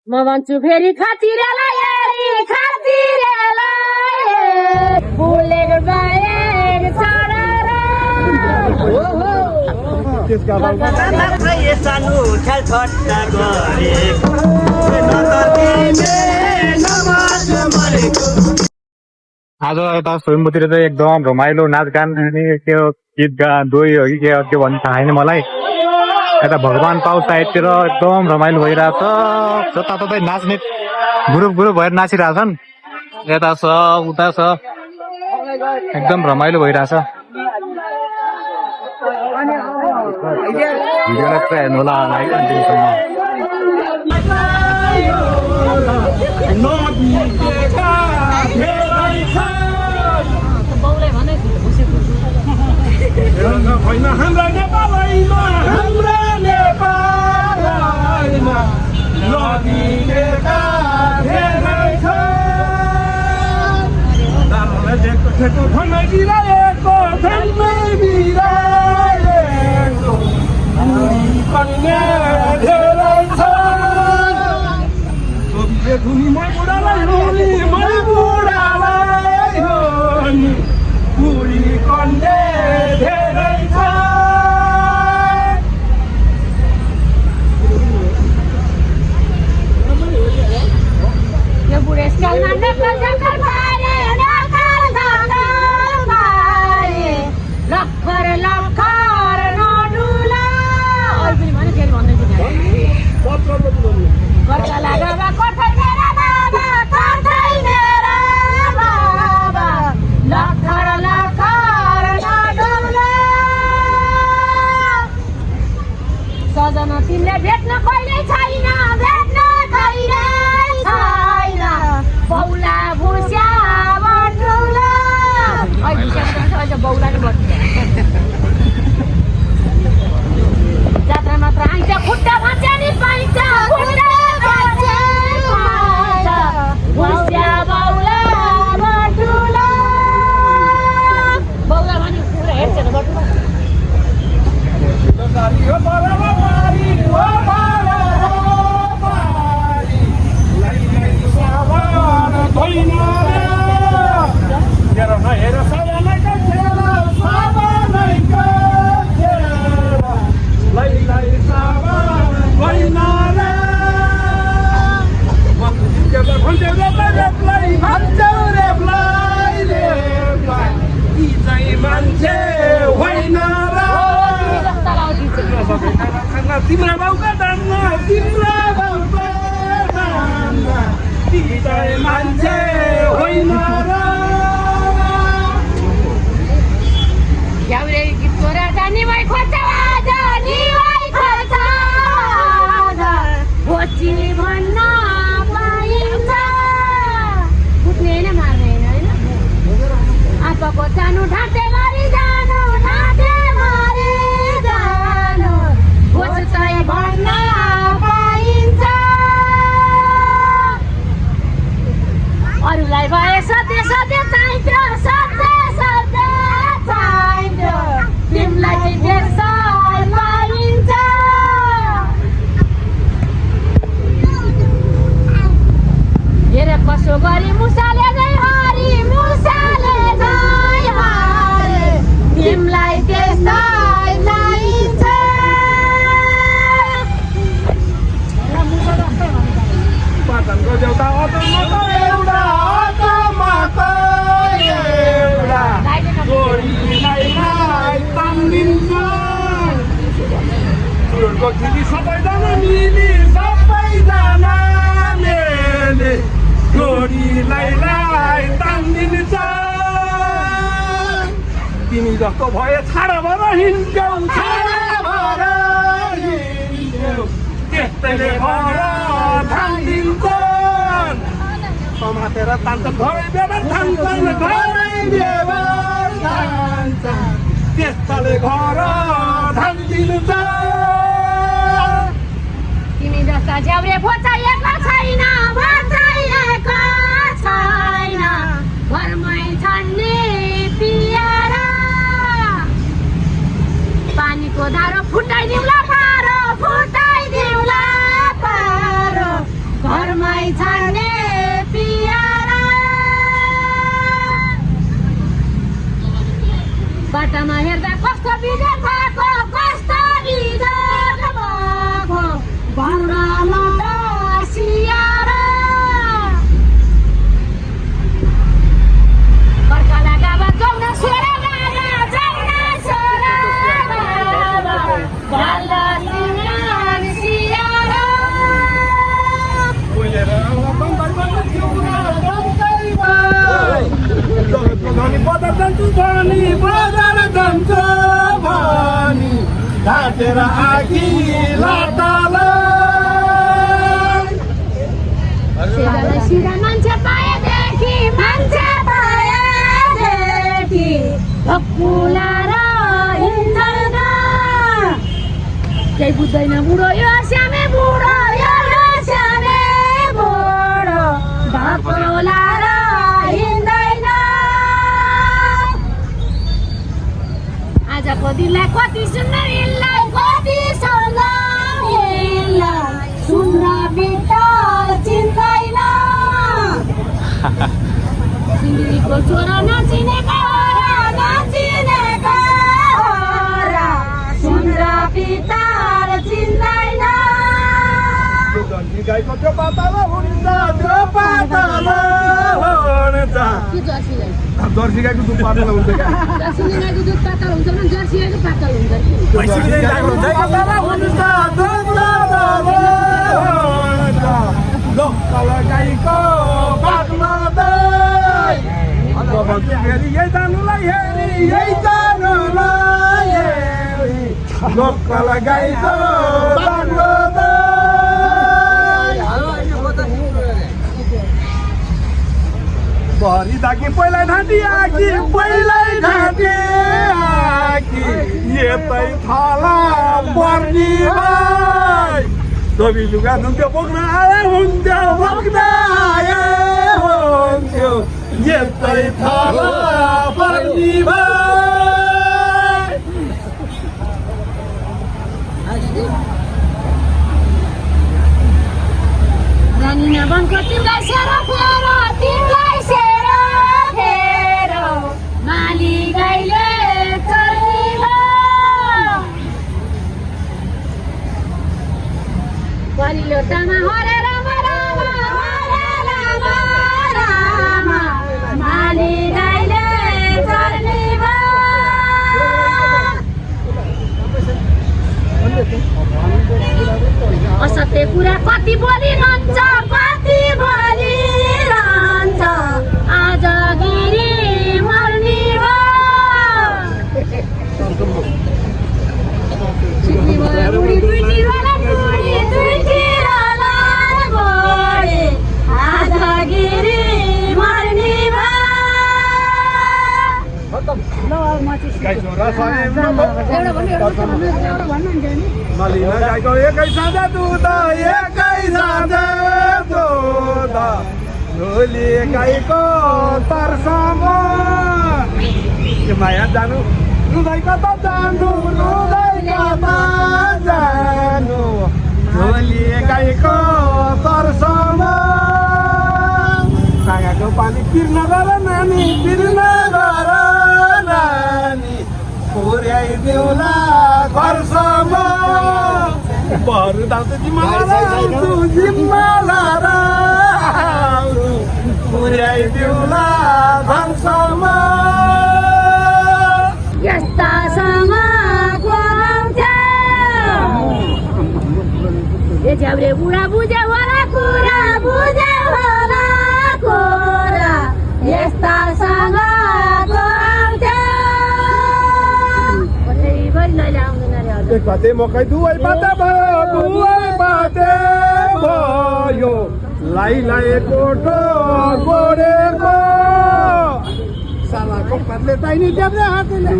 म भन्छु फेरि खतिरेलाई फुलेर बाहेक सानो खेल छट्टा आज यता स्वयम्भूतिर चाहिँ एकदम रमाइलो नाचगान अनि त्यो गीत दोही हो कि के भन्छ थाहा छैन मलाई। यता भगवान पाउ साइडतिर एकदम रमाइलो भइरहेछ। जताततै नाच्ने ग्रुप भएर नाचिरहेछन्। यता छ उता छ एकदम रमाइलो भइरहेछ। भिडियोलाई पुरा हेर्नु होला लाइक अन्तिमसम्म। हाम्रा नेपालैमा नदी धेरै छ ठेको ठन्डै बिराएको कन्या धेरै छ धुनी मै बुढालाई बुढी कन्या धेरै छ यो बुढेसकालमा नक्कल पारे लखर नडुला अरू पनि भने फेरि भन्दै थिएँ कर्का लागेर कठै मेरा बाबा लखर नडुला सजना तिमीले भेट्न कहिल्यै छैन बौला भुस्या बटुला बौला नै बट्छ जात्रा मात्र आइन्छ खुट्टा भाँच्या नि पाइन्छ भुस्या बौला बटुला बौला भने पुरा हेर्छ त बटुला तिम्रा बाउका दानमा तिम्रा बाउका दानमा हृदय मान्छे होइन र याउरे गीत गोरा जानी भाइ खोज्छ भोची भन्न पाइन्छ फुट्ने होइन मार्ने होइन आपाको सानो ढाँटे मारी जानु भोच्दै भन्न पाइन्छ अरूलाई भए सधैँ चाहिन्छ तिमीलाई चाहिँ देश पाइन्छ हेर कसो गरी मुसाले नै हरि मुसाले नै हरे तिमीलाई त्यसै चाहिन्छ पाटनको देउता सबैजना मिली सबैजना मिले जोडीलाई तान्दिन्छ तिमी जस्तो भए छाडा भएर हिँड्छौ त्यस्तैले घर थान्दिन्छ समातेर तान्छ घरै बेबर थान्छन् घरै बेबर थान्छ त्यस्तले घर थान्दिन्छ तिमी जस्ता झ्याउरे भोचाइएको छैन घरमै छन् नि पियारा धारो फुटाइदिउँला पारो फुटाइदिउँला पारो घरमै छाड्ने पियारा बाटामा हेर्दा कस्तो बिदा भएको कस्तो बिदा भएको भङ्गामा सियारा बर्खाला गाबा जाउन सोरा गाबा जाउन सोरा गाबा भल्ला सिंगार सियारा ढाँटेर आखी लाटाला सिधा मान्छे पाएदेखि भक्कुलाएर हिँड्दैन केही बुझ्दैन बुढो यो सामे बुढो यो सामे बुढो भक्कुलाएर हिँड्दैन आजको दिनलाई कति सुन्दर हिँड्लाई कति सुन्दर हिँड्लाई सुन्दर बिटा चिन्दैन सिन्धुलीको छोरा नचिनेका सुन्दर पिता चिन्दैन गाईको त्यो पातालो हुन्छ त्यो पातालो हुन्छ जर्सी गाईको दुध पातलो हुन्छ क्या जर्सी गाईको दुध पातलो हुन्छ भने जर्सी गाईको पातलो हुन्छ गाईको पातलो दही यही जानुलाई हेरी यही जानुलाई हेरी लोकल गाईको पातलो भरि दाकी पहिल्यै ढाँटी आकी पहिल्यै ढाँटी आकी यतै थाला पर्ने भाइ दबी लुगा धुन्थ्यो बोक्न आए हुन्थ्यो बोक्न आए हुन्थ्यो यतै थाला पर्ने भाइ रानी नबनको तिमीलाई सेरो फेरो तिमीलाई सेरो फेरो माली गाईले चल्ने परिलोटामा हरे राम राम हरे राम राम माली गाईले चल्ने असत्य कुरा कति बोलिरहन्छ कति बोलिरहन्छ आज गिरी मर्ने बुढी दुईतिरला बुढी आज गिरी मर्ने मलिना गाईको एकै साँझ दुध एकै साँझ दुध झोली गाईको तर्सम माया जानु रुँदै कता जानु रुँदै कता जानु झोली गाईको तर्सम सागाको पानी पिर्न गर नानी पिर्न गर नानी पुर्याइदेऊला घरसम्म बरु दाउँछ जिम्माला पुर्याइदेऊला घरसम्म यस्तासँग ए झ्याउरे बुढा बुझ्यो होला कुरा बुझ्यो होला कुरा यस्तासँग एक पाते मकै दुवै पाते भयो लाई कोठो गोडेको सालाको पातले ताइनी देब्रे हातले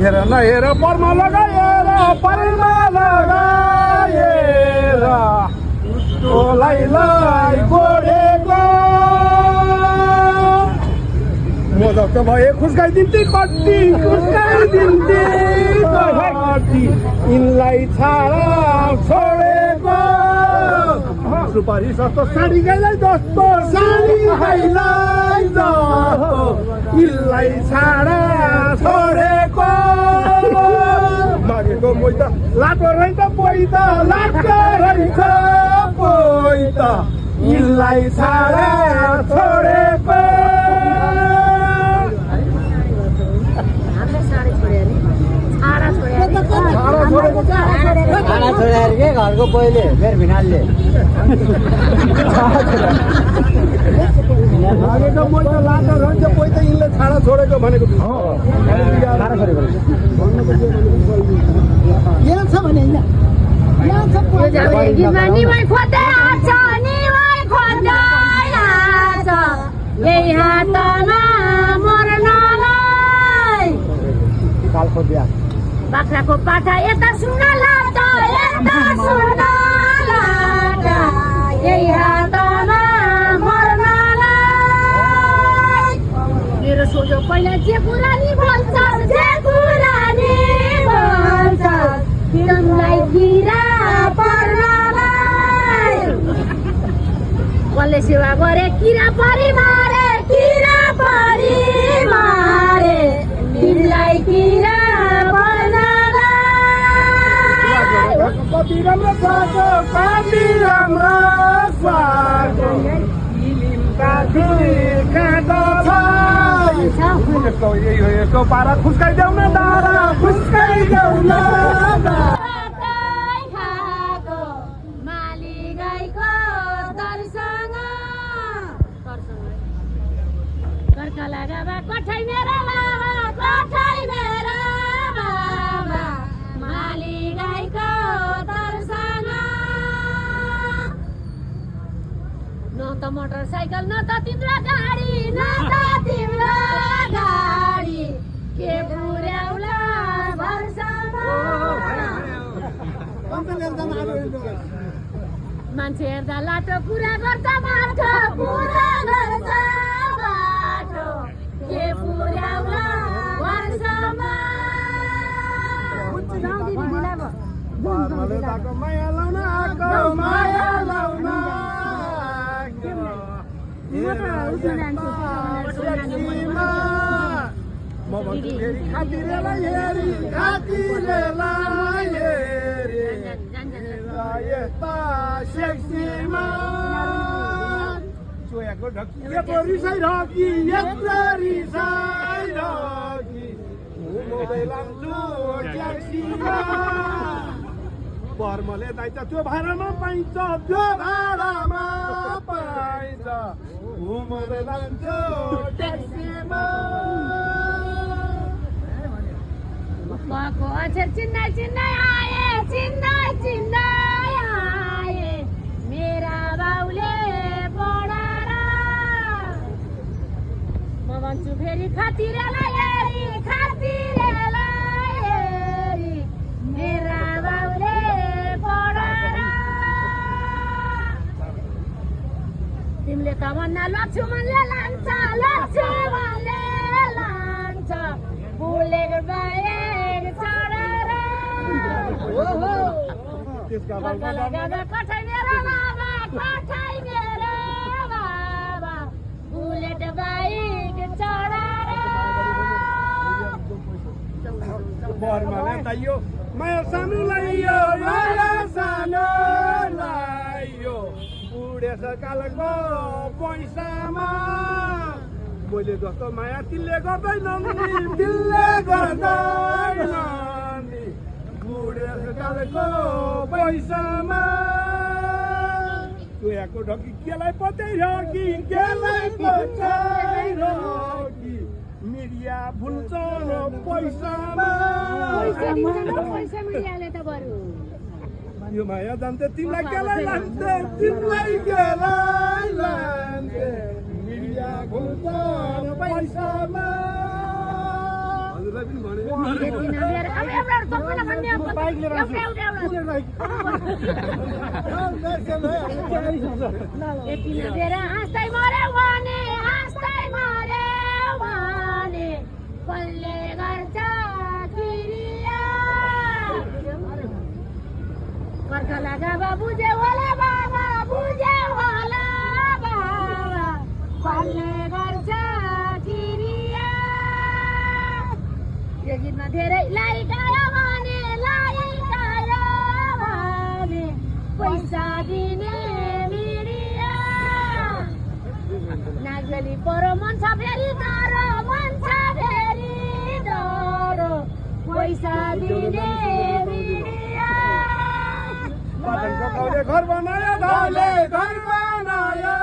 हेर न हेर परमा लगाएर ओ लाई गोडेको म जस्तो भए खुस्काइदिन्थे कट्टी खुस्काइदिन्थे कट्टी तिमीलाई छाडा छोडेको सुपारी सस्तो साडी गाईलाई जस्तो साडी गाईलाई जस्तो तिमीलाई छाडा छोडेको मागेको पैसा लाटो रहेछ पैसा लाटो रहेछ पैसा तिमीलाई छाडा छोडेको खाना छोडेर के घरको पहिले फेरि भिनालले मागेको पैसा लाटो रहन्छ पैसा यिनले छाडा छोडेको भनेको निवाई खोज्दै आछ निवाई खोज्दै आछ यही हातमा मर्नलाई कालको बिहा बाख्राको पाठा यता सुन लाटा यता सुन लाटा यही हातमा मर्नलाई मेरो सोझो पहिला जे कुरानी भन्छस् जे कुरानी भन्छस् तिमीलाई किरा पर्नलाई कसले सेवा गरे किरा परि मारे तिमीलाई किरा कति राम्रो साको कति राम्रो साको यस्तो पारा खुस्काइदेऊ न दारा खुस्काइदेऊ न कठै मेरा बाबा माली गाईको दर्शन न त मोटरसाइकल न त तिम्रो गाडी के पुर्याउला भरसम्म मान्छे हेर्दा लाटो पुरा गर्छ बाटो के पुर्याउला भरसम्म माया लाउन आएको माया लाउन म भन्छु फेरि खातिरेलाई हेरी यस्ता सेक्सीमा चोयाको ढकी यत्रो रिसाइरहकी घुमाउँदै लान्छु ट्याक्सीमा बर्मले दाइछ त्यो भाडामा पाइन्छ घुमाउँदै लान्छु ट्याक्सीमा को अक्षर चिन्दै आए मेरा बाउले पढाएर म भन्छु फेरि खातिरेलाई हेरी मेरा बाउले पढाएर तिमीले त भन्ना लक्ष्मणले लान्छ बुलेट बाइक चढेर कठै मेरो बाबा बुलेट बाइक चढेर बर्माले त यो माया सानोलाई यो बुढेछ कालको पैसामा मैले जस्तो माया तिमीले गर्दैनन् बुढेछ कालको पैसामा चोयाको ढकी केलाई पचाइरहकी मिडिया भुल्छ पैसामा यो माया जान्थे तिमीलाई केलाई लान्थे मिडिया भुल्छ पैसामा हाँस्दै मर्यो भने कसले गर्छ किरिया बर्खला गाबा बुझे होला बाबा बुझे होला बाबा पाल्ने गर्छ किरिया यो गीतमा धेरै लाइकायो भने पैसा दिने मिडिया नागली परो मन छ फेरि डर मन छ फेरि डर पैसा दिने मिडिया घर बनायो धाले घर बनायो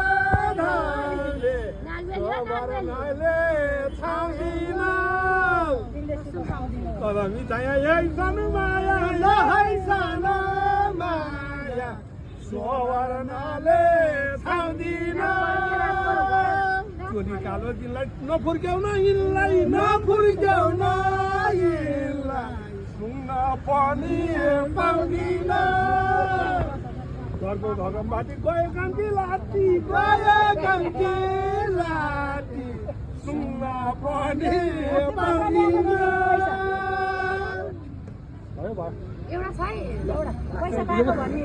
धाले नागले छाउदिन तर मिठाई यही सानो माया है सानो माया सोवरनाले छाउदिन चोली कालो दिनलाई नफुर्क्याउन यिनलाई नफुर्क्याउन यिनलाई सुन्न पनि पाउँदिन घरको घरमाथि गयो कान्ति लाटी सुन्न पनि पाउँदिन एउटा छ है एउटा पैसा पाएको भने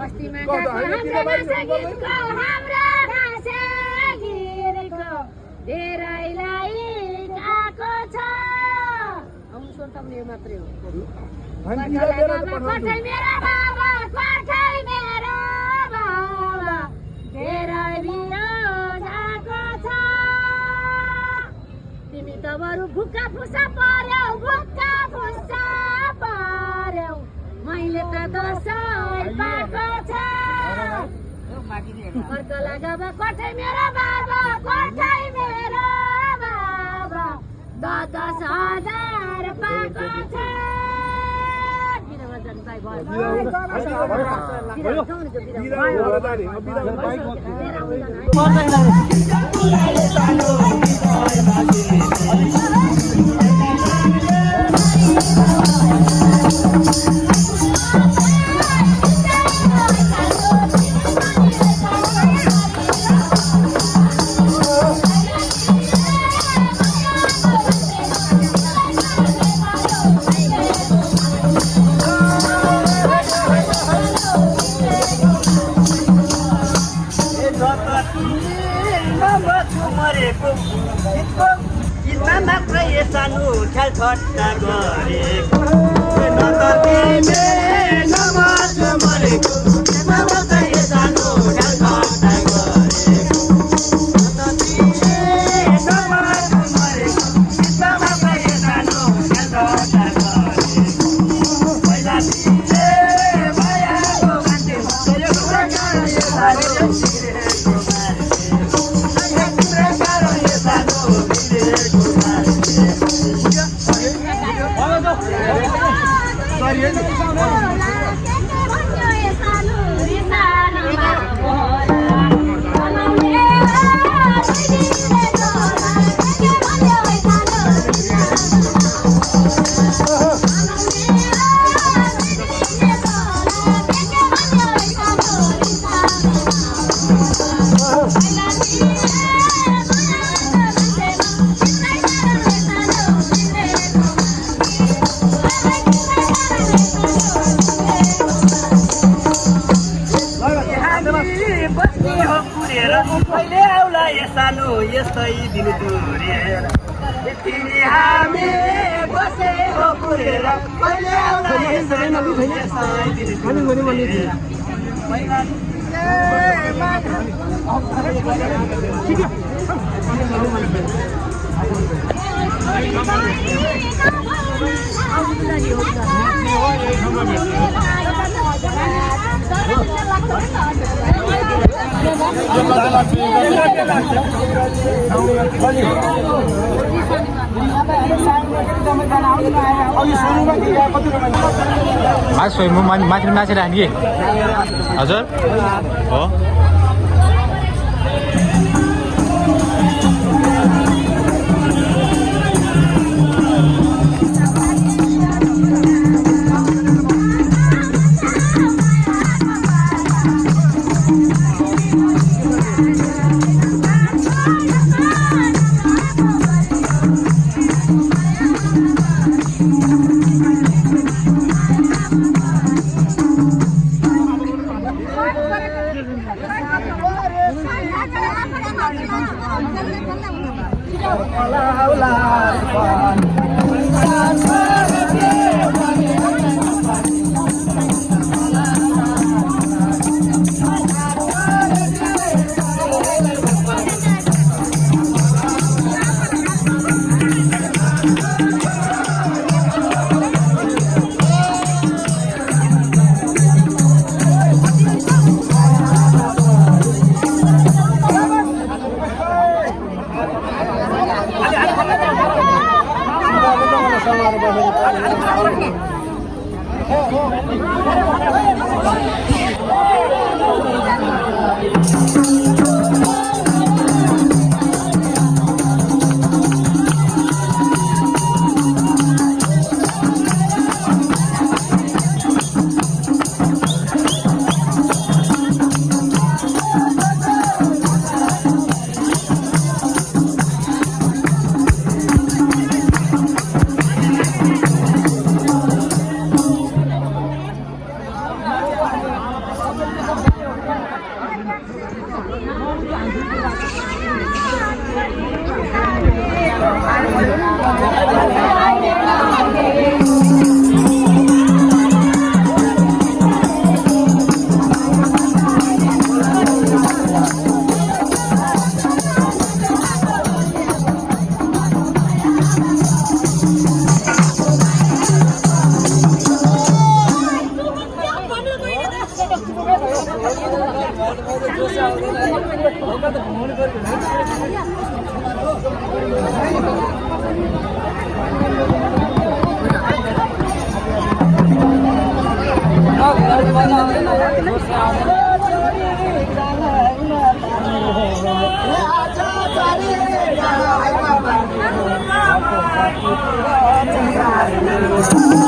अस्तिमा हाम्रो घाँसे गिरेको धेरैलाई आएको छ आउनु सुन सक्ने मात्रै हो कोठै मेरो बाबा धेरै बिरोध आएको छ तिमी त बरु भुक्का फुसा पर्यौ मैले त दसैँ पाएको छ बर्खला गाबा कोठै मेरो बाबा 10,000 पाएको छ सानो ख्याल ठट्टा गरेको तिमी नमाज मरेको सानो ख्याल ठट्टा गरेको नमाज मरेको सानो ख्याल ठट्टा गरेको पहिला तिमीले मायाको मान्छे कहिले आउला सानो यस्तै दिन दुरेर तिमी हामी बसे हो पुरेर कहिले आउला सानो यस्तै दिन दुरेर आज स्वयं माथि नाचिरहने कि हजुर हो Thank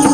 you.